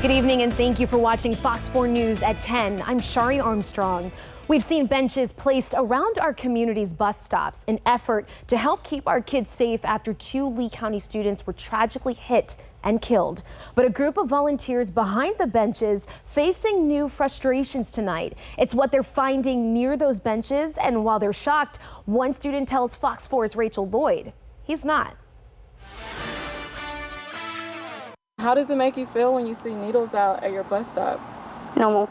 Good evening and thank you for watching Fox 4 News at 10. I'm Shari Armstrong. We've seen benches placed around our community's bus stops, an effort to help keep our kids safe after 2 Lee County students were tragically hit and killed. But a group of volunteers behind the benches facing new frustrations tonight. It's what they're finding near those benches, and while they're shocked, one student tells Fox 4's Rachel Lloyd he's not. How does it make you feel when you see needles out at your bus stop? Normal.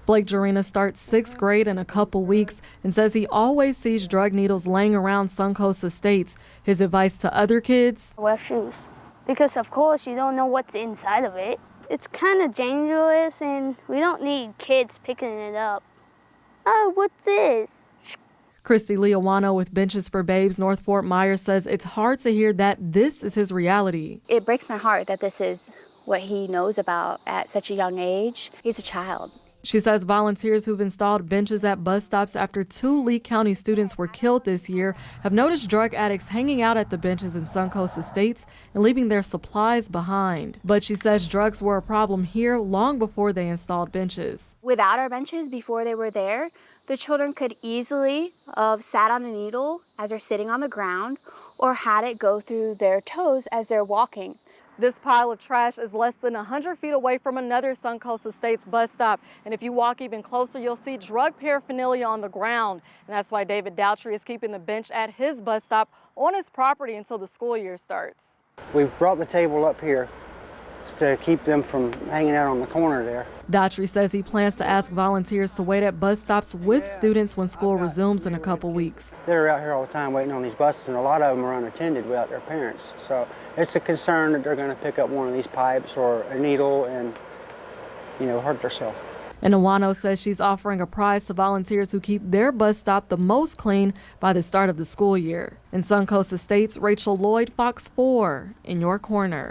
Blake Jerina starts 6th grade in a couple weeks and says he always sees drug needles laying around Suncoast Estates. His advice to other kids? Wear shoes. Because of course you don't know what's inside of it. It's kind of dangerous and we don't need kids picking it up. Oh, what's this? Christy Leowano with Benches for Babes North Fort Myers says it's hard to hear that this is his reality. It breaks my heart that this is what he knows about at such a young age. He's a child. She says volunteers who've installed benches at bus stops after 2 Lee County students were killed this year have noticed drug addicts hanging out at the benches in Suncoast Estates and leaving their supplies behind. But she says drugs were a problem here long before they installed benches. Without our benches, before they were there, the children could easily have sat on a needle as they're sitting on the ground or had it go through their toes as they're walking. This pile of trash is less than 100 feet away from another Suncoast Estates bus stop. And if you walk even closer, you'll see drug paraphernalia on the ground. And that's why David Dowtry is keeping the bench at his bus stop on his property until the school year starts. We've brought the table up here to keep them from hanging out on the corner there. Dowtry says he plans to ask volunteers to wait at bus stops with students when school resumes in a couple weeks. They're out here all the time waiting on these buses, and a lot of them are unattended without their parents. So it's a concern that they're going to pick up one of these pipes or a needle and, hurt themselves. And Awano says she's offering a prize to volunteers who keep their bus stop the most clean by the start of the school year. In Suncoast Estates, Rachel Lloyd, Fox 4, in your corner.